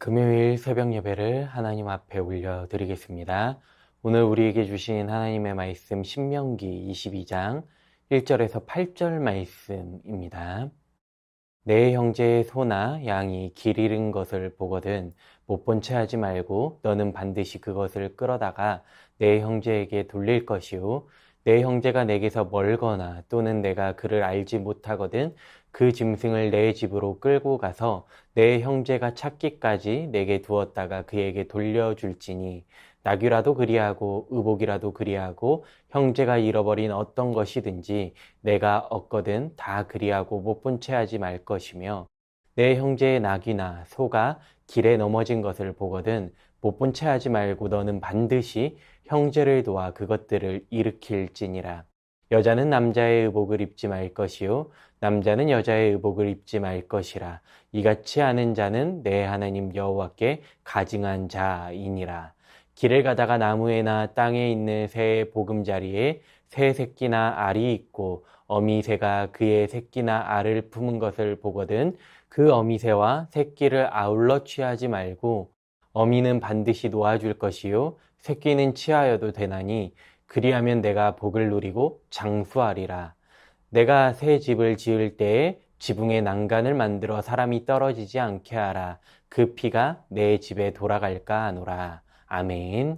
금요일 새벽 예배를 하나님 앞에 올려드리겠습니다. 오늘 우리에게 주신 하나님의 말씀 신명기 22장 1절에서 8절 말씀입니다. 내 형제의 소나 양이 길 잃은 것을 보거든 못 본 채 하지 말고 너는 반드시 그것을 끌어다가 내 형제에게 돌릴 것이요 내 형제가 내게서 멀거나 또는 내가 그를 알지 못하거든 그 짐승을 내 집으로 끌고 가서 내 형제가 찾기까지 내게 두었다가 그에게 돌려줄지니 나귀라도 그리하고 의복이라도 그리하고 형제가 잃어버린 어떤 것이든지 내가 얻거든 다 그리하고 못 본 채 하지 말 것이며 내 형제의 나귀나 소가 길에 넘어진 것을 보거든 못 본 채 하지 말고 너는 반드시 형제를 도와 그것들을 일으킬지니라. 여자는 남자의 의복을 입지 말 것이요 남자는 여자의 의복을 입지 말 것이라. 이같이 하는 자는 내 하나님 여호와께 가증한 자이니라. 길을 가다가 나무에나 땅에 있는 새의 보금자리에 새 새끼나 알이 있고 어미새가 그의 새끼나 알을 품은 것을 보거든 그 어미새와 새끼를 아울러 취하지 말고 어미는 반드시 놓아줄 것이요 새끼는 취하여도 되나니 그리하면 내가 복을 누리고 장수하리라. 내가 새 집을 지을 때에 지붕에 난간을 만들어 사람이 떨어지지 않게 하라. 그 피가 내 집에 돌아갈까 하노라. 아멘.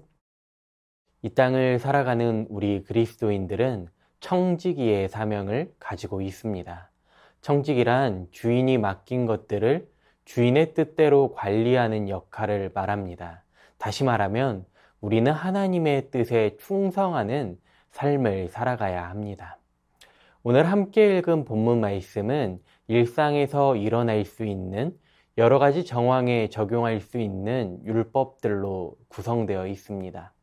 이 땅을 살아가는 우리 그리스도인들은 청지기의 사명을 가지고 있습니다. 청지기란 주인이 맡긴 것들을 주인의 뜻대로 관리하는 역할을 말합니다. 다시 말하면 우리는 하나님의 뜻에 충성하는 삶을 살아가야 합니다. 오늘 함께 읽은 본문 말씀은 일상에서 일어날 수 있는 여러 가지 정황에 적용할 수 있는 율법들로 구성되어 있습니다.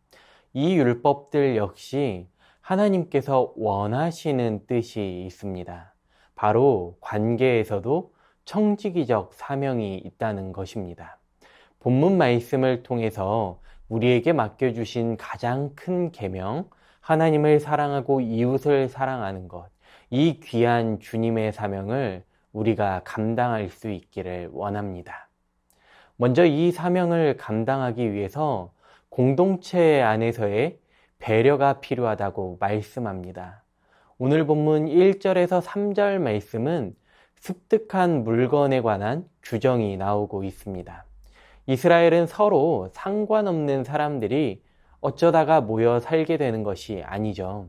이 율법들 역시 하나님께서 원하시는 뜻이 있습니다. 바로 관계에서도 청지기적 사명이 있다는 것입니다. 본문 말씀을 통해서 우리에게 맡겨주신 가장 큰 계명, 하나님을 사랑하고 이웃을 사랑하는 것, 이 귀한 주님의 사명을 우리가 감당할 수 있기를 원합니다. 먼저 이 사명을 감당하기 위해서 공동체 안에서의 배려가 필요하다고 말씀합니다. 오늘 본문 1절에서 3절 말씀은 습득한 물건에 관한 규정이 나오고 있습니다. 이스라엘은 서로 상관없는 사람들이 어쩌다가 모여 살게 되는 것이 아니죠.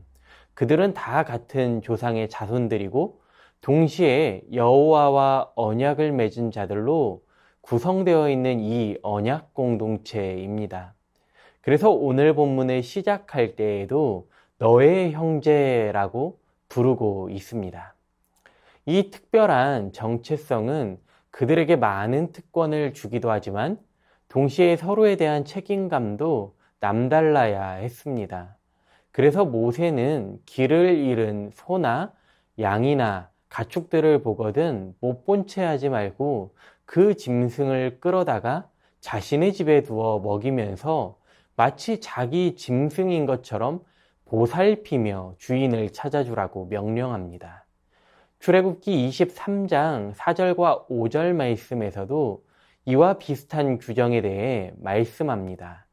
그들은 다 같은 조상의 자손들이고 동시에 여호와와 언약을 맺은 자들로 구성되어 있는 이 언약 공동체입니다. 그래서 오늘 본문을 시작할 때에도 너의 형제라고 부르고 있습니다. 이 특별한 정체성은 그들에게 많은 특권을 주기도 하지만 동시에 서로에 대한 책임감도 남달라야 했습니다. 그래서 모세는 길을 잃은 소나 양이나 가축들을 보거든 못 본 채 하지 말고 그 짐승을 끌어다가 자신의 집에 두어 먹이면서 마치 자기 짐승인 것처럼 보살피며 주인을 찾아주라고 명령합니다. 출애굽기 23장 4절과 5절 말씀에서도 이와 비슷한 규정에 대해 말씀합니다.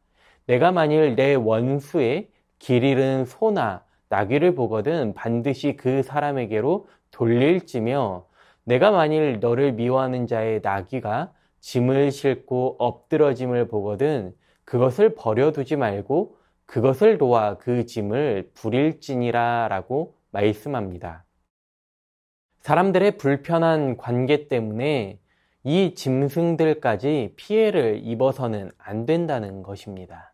내가 만일 내 원수의 길 잃은 소나 나귀를 보거든 반드시 그 사람에게로 돌릴지며 내가 만일 너를 미워하는 자의 나귀가 짐을 싣고 엎드러짐을 보거든 그것을 버려두지 말고 그것을 놓아 그 짐을 부릴지니라 라고 말씀합니다. 사람들의 불편한 관계 때문에 이 짐승들까지 피해를 입어서는 안 된다는 것입니다.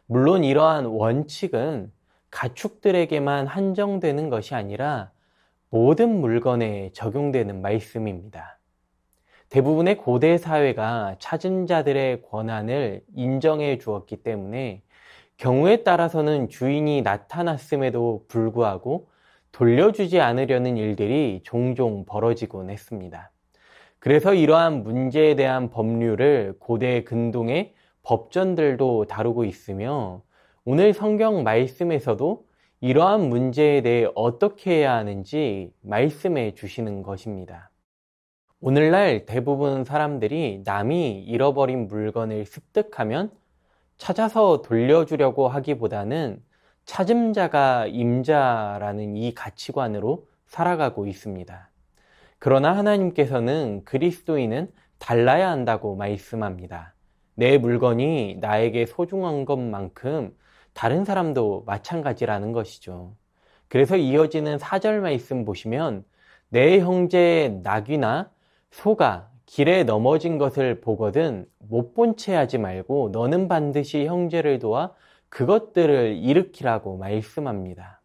물론 이러한 원칙은 가축들에게만 한정되는 것이 아니라 모든 물건에 적용되는 말씀입니다. 대부분의 고대 사회가 찾은 자들의 권한을 인정해 주었기 때문에 경우에 따라서는 주인이 나타났음에도 불구하고 돌려주지 않으려는 일들이 종종 벌어지곤 했습니다. 그래서 이러한 문제에 대한 법률을 고대 근동의 법전들도 다루고 있으며 오늘 성경 말씀에서도 이러한 문제에 대해 어떻게 해야 하는지 말씀해 주시는 것입니다. 오늘날 대부분 사람들이 남이 잃어버린 물건을 습득하면 찾아서 돌려주려고 하기보다는 찾음자가 임자라는 이 가치관으로 살아가고 있습니다. 그러나 하나님께서는 그리스도인은 달라야 한다고 말씀합니다. 내 물건이 나에게 소중한 것만큼 다른 사람도 마찬가지라는 것이죠. 그래서 이어지는 4절 말씀 보시면 내 형제의 낙이나 소가 길에 넘어진 것을 보거든 못 본 채 하지 말고 너는 반드시 형제를 도와 그것들을 일으키라고 말씀합니다.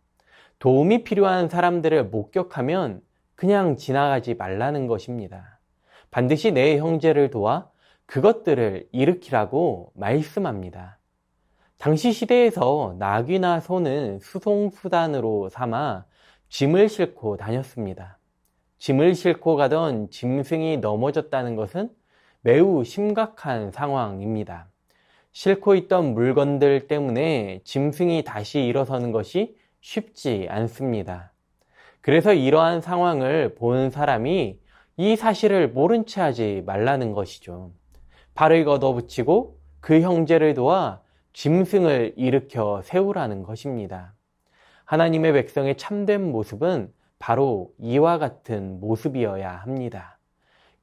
도움이 필요한 사람들을 목격하면 그냥 지나가지 말라는 것입니다. 반드시 내 형제를 도와 그것들을 일으키라고 말씀합니다. 당시 시대에서 낙이나 소는 수송수단으로 삼아 짐을 싣고 다녔습니다. 짐을 싣고 가던 짐승이 넘어졌다는 것은 매우 심각한 상황입니다. 싣고 있던 물건들 때문에 짐승이 다시 일어서는 것이 쉽지 않습니다. 그래서 이러한 상황을 본 사람이 이 사실을 모른 채 하지 말라는 것이죠. 발을 걷어붙이고 그 형제를 도와 짐승을 일으켜 세우라는 것입니다. 하나님의 백성의 참된 모습은 바로 이와 같은 모습이어야 합니다.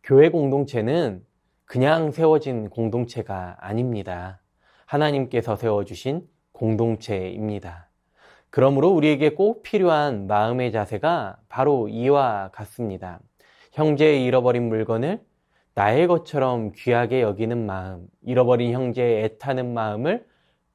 교회 공동체는 그냥 세워진 공동체가 아닙니다. 하나님께서 세워주신 공동체입니다. 그러므로 우리에게 꼭 필요한 마음의 자세가 바로 이와 같습니다. 형제의 잃어버린 물건을 나의 것처럼 귀하게 여기는 마음, 잃어버린 형제의 애타는 마음을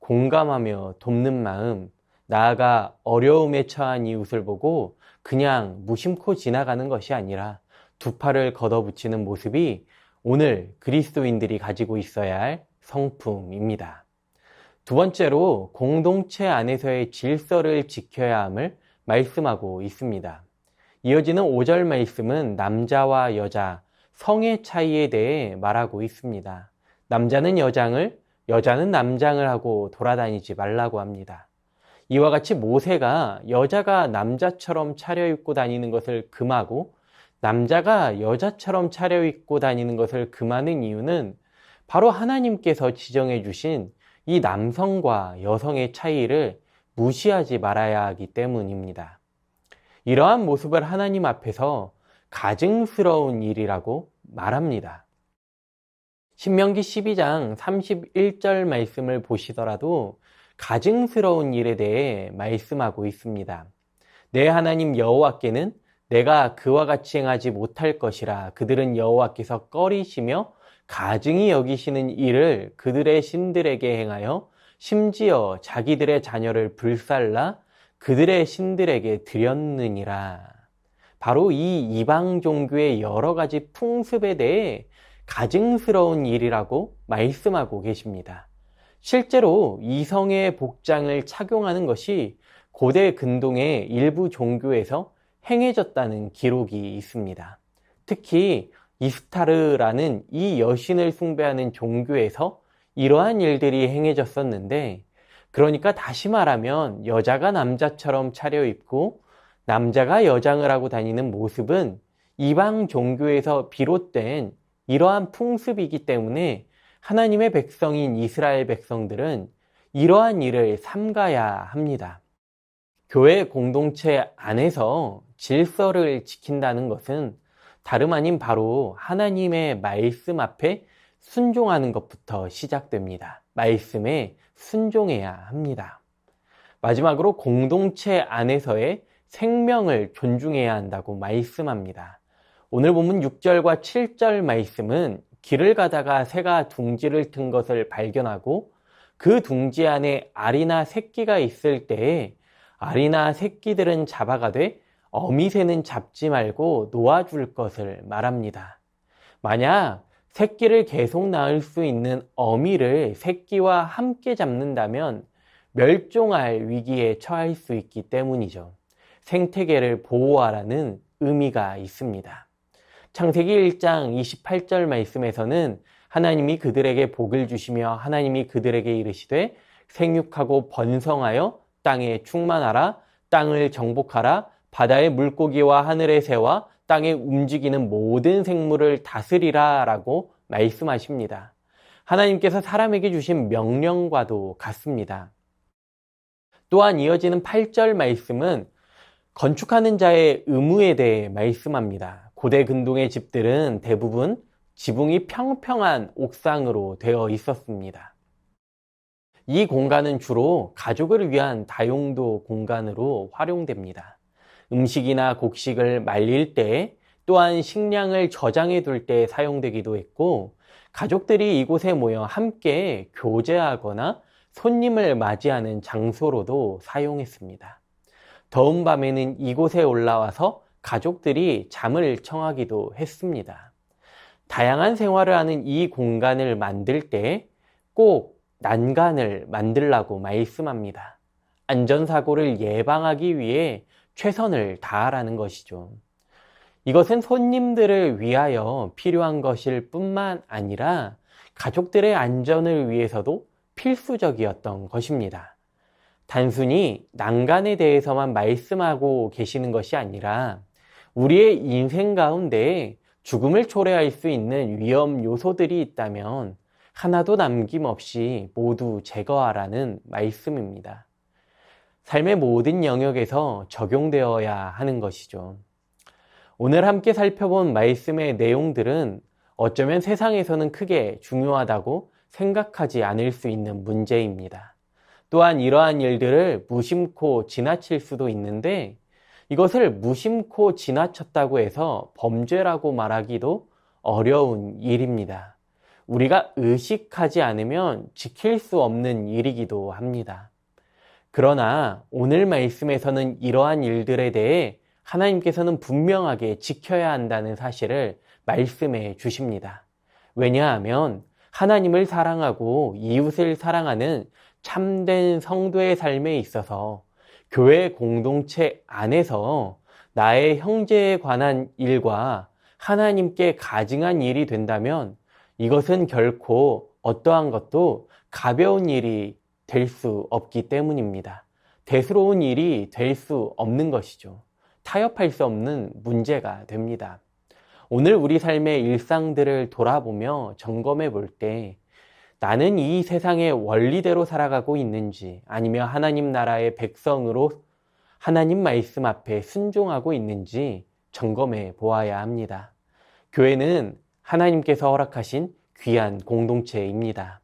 공감하며 돕는 마음, 나아가 어려움에 처한 이웃을 보고 그냥 무심코 지나가는 것이 아니라 두 팔을 걷어붙이는 모습이 오늘 그리스도인들이 가지고 있어야 할 성품입니다. 두 번째로 공동체 안에서의 질서를 지켜야 함을 말씀하고 있습니다. 이어지는 5절 말씀은 남자와 여자, 성의 차이에 대해 말하고 있습니다. 남자는 여장을, 여자는 남장을 하고 돌아다니지 말라고 합니다. 이와 같이 모세가 여자가 남자처럼 차려입고 다니는 것을 금하고 남자가 여자처럼 차려입고 다니는 것을 금하는 이유는 바로 하나님께서 지정해 주신 이 남성과 여성의 차이를 무시하지 말아야 하기 때문입니다. 이러한 모습을 하나님 앞에서 가증스러운 일이라고 말합니다. 신명기 12장 31절 말씀을 보시더라도 가증스러운 일에 대해 말씀하고 있습니다. 내 하나님 여호와께는 내가 그와 같이 행하지 못할 것이라 그들은 여호와께서 꺼리시며 가증히 여기시는 일을 그들의 신들에게 행하여 심지어 자기들의 자녀를 불살라 그들의 신들에게 드렸느니라. 바로 이 이방 종교의 여러 가지 풍습에 대해 가증스러운 일이라고 말씀하고 계십니다. 실제로 이성의 복장을 착용하는 것이 고대 근동의 일부 종교에서 행해졌다는 기록이 있습니다. 특히 이스타르라는 이 여신을 숭배하는 종교에서 이러한 일들이 행해졌었는데, 그러니까 다시 말하면 여자가 남자처럼 차려입고 남자가 여장을 하고 다니는 모습은 이방 종교에서 비롯된 이러한 풍습이기 때문에 하나님의 백성인 이스라엘 백성들은 이러한 일을 삼가야 합니다. 교회 공동체 안에서 질서를 지킨다는 것은 다름 아닌 바로 하나님의 말씀 앞에 순종하는 것부터 시작됩니다. 말씀에 순종해야 합니다. 마지막으로 공동체 안에서의 생명을 존중해야 한다고 말씀합니다. 오늘 본문 6절과 7절 말씀은 길을 가다가 새가 둥지를 튼 것을 발견하고 그 둥지 안에 알이나 새끼가 있을 때에 알이나 새끼들은 잡아가되 어미새는 잡지 말고 놓아줄 것을 말합니다. 만약 새끼를 계속 낳을 수 있는 어미를 새끼와 함께 잡는다면 멸종할 위기에 처할 수 있기 때문이죠. 생태계를 보호하라는 의미가 있습니다. 창세기 1장 28절 말씀에서는 하나님이 그들에게 복을 주시며 하나님이 그들에게 이르시되 생육하고 번성하여 땅에 충만하라, 땅을 정복하라, 바다의 물고기와 하늘의 새와 땅에 움직이는 모든 생물을 다스리라 라고 말씀하십니다. 하나님께서 사람에게 주신 명령과도 같습니다. 또한 이어지는 8절 말씀은 건축하는 자의 의무에 대해 말씀합니다. 고대 근동의 집들은 대부분 지붕이 평평한 옥상으로 되어 있었습니다. 이 공간은 주로 가족을 위한 다용도 공간으로 활용됩니다. 음식이나 곡식을 말릴 때, 또한 식량을 저장해 둘 때 사용되기도 했고, 가족들이 이곳에 모여 함께 교제하거나 손님을 맞이하는 장소로도 사용했습니다. 더운 밤에는 이곳에 올라와서 가족들이 잠을 청하기도 했습니다. 다양한 생활을 하는 이 공간을 만들 때 꼭 난간을 만들라고 말씀합니다. 안전사고를 예방하기 위해 최선을 다하라는 것이죠. 이것은 손님들을 위하여 필요한 것일 뿐만 아니라 가족들의 안전을 위해서도 필수적이었던 것입니다. 단순히 난간에 대해서만 말씀하고 계시는 것이 아니라 우리의 인생 가운데 죽음을 초래할 수 있는 위험 요소들이 있다면 하나도 남김없이 모두 제거하라는 말씀입니다. 삶의 모든 영역에서 적용되어야 하는 것이죠. 오늘 함께 살펴본 말씀의 내용들은 어쩌면 세상에서는 크게 중요하다고 생각하지 않을 수 있는 문제입니다. 또한 이러한 일들을 무심코 지나칠 수도 있는데 이것을 무심코 지나쳤다고 해서 범죄라고 말하기도 어려운 일입니다. 우리가 의식하지 않으면 지킬 수 없는 일이기도 합니다. 그러나 오늘 말씀에서는 이러한 일들에 대해 하나님께서는 분명하게 지켜야 한다는 사실을 말씀해 주십니다. 왜냐하면 하나님을 사랑하고 이웃을 사랑하는 참된 성도의 삶에 있어서 교회 공동체 안에서 나의 형제에 관한 일과 하나님께 가증한 일이 된다면 이것은 결코 어떠한 것도 가벼운 일이 될 수 없기 때문입니다. 대수로운 일이 될 수 없는 것이죠. 타협할 수 없는 문제가 됩니다. 오늘 우리 삶의 일상들을 돌아보며 점검해 볼 때 나는 이 세상의 원리대로 살아가고 있는지 아니면 하나님 나라의 백성으로 하나님 말씀 앞에 순종하고 있는지 점검해 보아야 합니다. 교회는 하나님께서 허락하신 귀한 공동체입니다.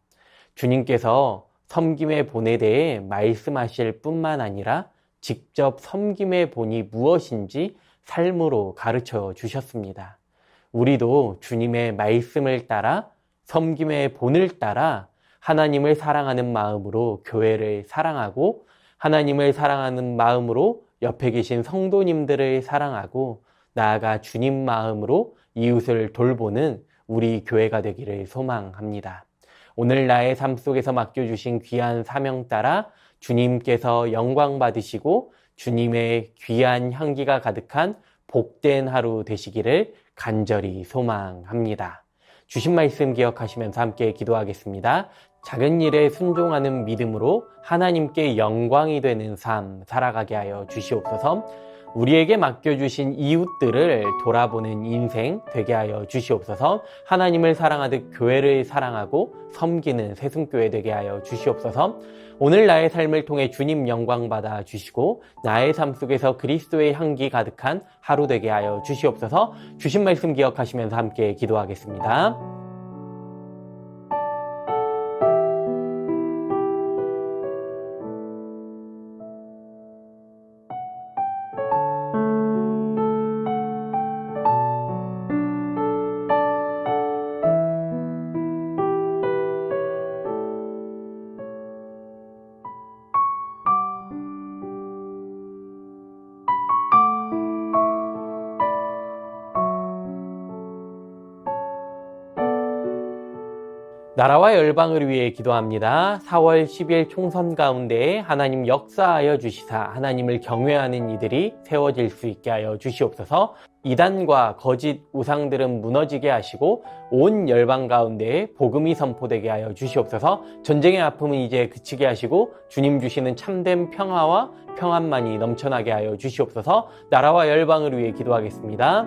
주님께서 섬김의 본에 대해 말씀하실 뿐만 아니라 직접 섬김의 본이 무엇인지 삶으로 가르쳐 주셨습니다. 우리도 주님의 말씀을 따라 섬김의 본을 따라 하나님을 사랑하는 마음으로 교회를 사랑하고 하나님을 사랑하는 마음으로 옆에 계신 성도님들을 사랑하고 나아가 주님 마음으로 이웃을 돌보는 우리 교회가 되기를 소망합니다. 오늘 나의 삶 속에서 맡겨주신 귀한 사명 따라 주님께서 영광 받으시고 주님의 귀한 향기가 가득한 복된 하루 되시기를 간절히 소망합니다. 주신 말씀 기억하시면서 함께 기도하겠습니다. 작은 일에 순종하는 믿음으로 하나님께 영광이 되는 삶 살아가게 하여 주시옵소서. 우리에게 맡겨주신 이웃들을 돌아보는 인생 되게 하여 주시옵소서. 하나님을 사랑하듯 교회를 사랑하고 섬기는 새순교회 되게 하여 주시옵소서. 오늘 나의 삶을 통해 주님 영광 받아 주시고 나의 삶 속에서 그리스도의 향기 가득한 하루 되게 하여 주시옵소서. 주신 말씀 기억하시면서 함께 기도하겠습니다. 나라와 열방을 위해 기도합니다. 4월 10일 총선 가운데 하나님 역사하여 주시사 하나님을 경외하는 이들이 세워질 수 있게 하여 주시옵소서. 이단과 거짓 우상들은 무너지게 하시고 온 열방 가운데 복음이 선포되게 하여 주시옵소서. 전쟁의 아픔은 이제 그치게 하시고 주님 주시는 참된 평화와 평안만이 넘쳐나게 하여 주시옵소서. 나라와 열방을 위해 기도하겠습니다.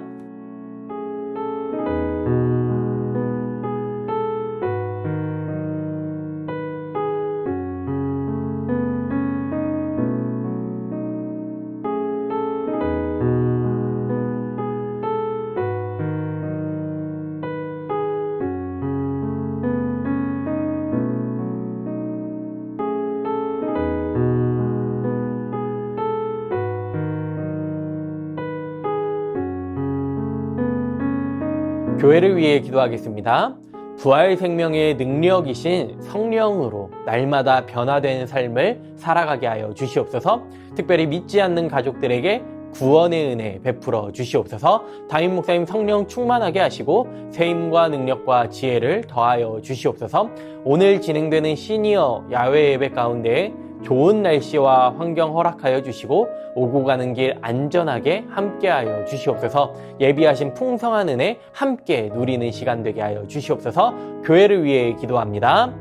교회를 위해 기도하겠습니다. 부활 생명의 능력이신 성령으로 날마다 변화되는 삶을 살아가게 하여 주시옵소서. 특별히 믿지 않는 가족들에게 구원의 은혜 베풀어 주시옵소서. 담임 목사님 성령 충만하게 하시고 세임과 능력과 지혜를 더하여 주시옵소서. 오늘 진행되는 시니어 야외 예배 가운데 좋은 날씨와 환경 허락하여 주시고 오고 가는 길 안전하게 함께하여 주시옵소서. 예비하신 풍성한 은혜 함께 누리는 시간 되게 하여 주시옵소서. 교회를 위해 기도합니다.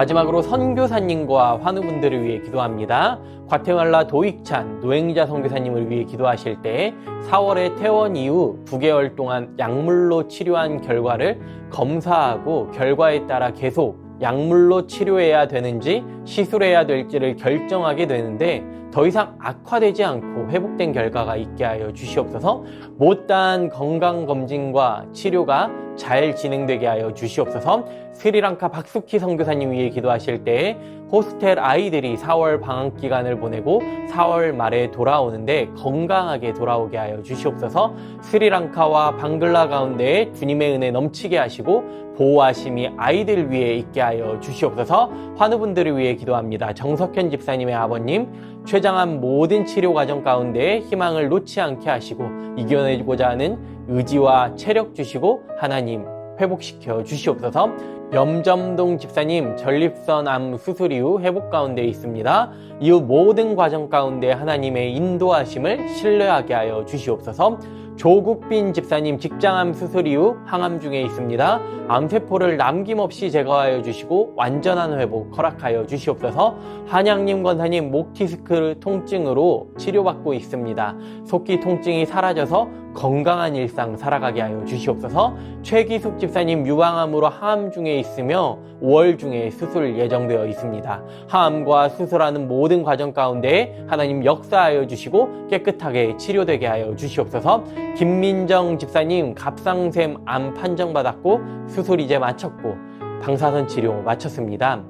마지막으로 선교사님과 환우분들을 위해 기도합니다. 과테말라 도익찬 노행자 선교사님을 위해 기도하실 때 4월에 퇴원 이후 9개월 동안 약물로 치료한 결과를 검사하고 결과에 따라 계속 약물로 치료해야 되는지 시술해야 될지를 결정하게 되는데 더 이상 악화되지 않고 회복된 결과가 있게 하여 주시옵소서. 못다한 건강검진과 치료가 잘 진행되게 하여 주시옵소서. 스리랑카 박수키 선교사님 위해 기도하실 때 호스텔 아이들이 4월 방학 기간을 보내고 4월 말에 돌아오는데 건강하게 돌아오게 하여 주시옵소서. 스리랑카와 방글라 가운데 주님의 은혜 넘치게 하시고 보호하심이 아이들 위해 있게 하여 주시옵소서. 환우분들을 위해 기도합니다. 정석현 집사님의 아버님 췌장암 모든 치료 과정 가운데 희망을 놓지 않게 하시고 이겨내고자 하는 의지와 체력 주시고 하나님 회복시켜 주시옵소서. 염점동 집사님 전립선 암 수술 이후 회복 가운데 있습니다. 이후 모든 과정 가운데 하나님의 인도하심을 신뢰하게 하여 주시옵소서. 조국빈 집사님 직장암 수술 이후 항암 중에 있습니다. 암세포를 남김없이 제거하여 주시고 완전한 회복 허락하여 주시옵소서. 한양님 권사님 목 디스크 통증으로 치료받고 있습니다. 속기 통증이 사라져서 건강한 일상 살아가게 하여 주시옵소서. 최기숙 집사님 유방암으로 하암 중에 있으며 5월 중에 수술 예정되어 있습니다. 하암과 수술하는 모든 과정 가운데 하나님 역사하여 주시고 깨끗하게 치료되게 하여 주시옵소서. 김민정 집사님 갑상샘 암 판정받았고 수술 이제 마쳤고 방사선 치료 마쳤습니다.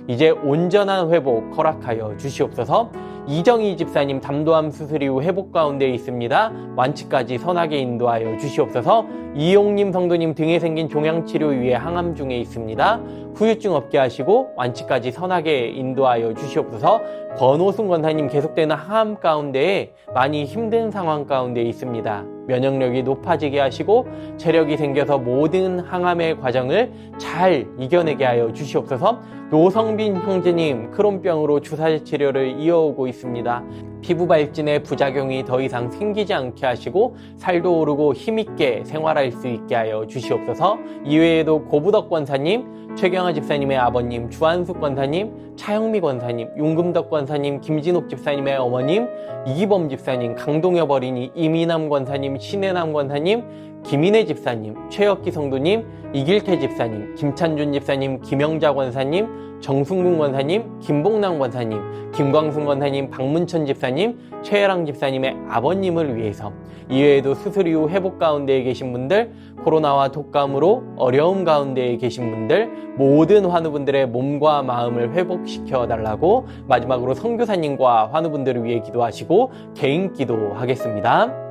이제 온전한 회복 허락하여 주시옵소서. 이정희 집사님 담도암 수술 이후 회복 가운데 있습니다. 완치까지 선하게 인도하여 주시옵소서. 이용님 성도님 등에 생긴 종양치료 위에 항암 중에 있습니다. 후유증 없게 하시고 완치까지 선하게 인도하여 주시옵소서. 권호순 권사님 계속되는 항암 가운데 많이 힘든 상황 가운데 있습니다. 면역력이 높아지게 하시고 체력이 생겨서 모든 항암의 과정을 잘 이겨내게 하여 주시옵소서. 노성빈 형제님 크론병으로 주사제 치료를 이어오고 있습니다. 피부 발진의 부작용이 더 이상 생기지 않게 하시고 살도 오르고 힘있게 생활할 수 있게 하여 주시옵소서. 이외에도 고부덕 권사님, 최경아 집사님의 아버님, 주한숙 권사님, 차영미 권사님, 용금덕 권사님, 김진옥 집사님의 어머님, 이기범 집사님, 강동엽 어린이, 이민남 권사님, 신혜남 권사님, 김인혜 집사님, 최혁기 성도님, 이길태 집사님, 김찬준 집사님, 김영자 권사님, 정승gun 권사님, 김봉남 권사님, 김광순 권사님, 박문천 집사님, 최혜랑 집사님의 아버님을 위해서 이외에도 수술 이후 회복 가운데에 계신 분들, 코로나와 독감으로 어려움 가운데에 계신 분들, 모든 환우분들의 몸과 마음을 회복시켜 달라고 마지막으로 선교사님과 환우분들을 위해 기도하시고 개인 기도하겠습니다.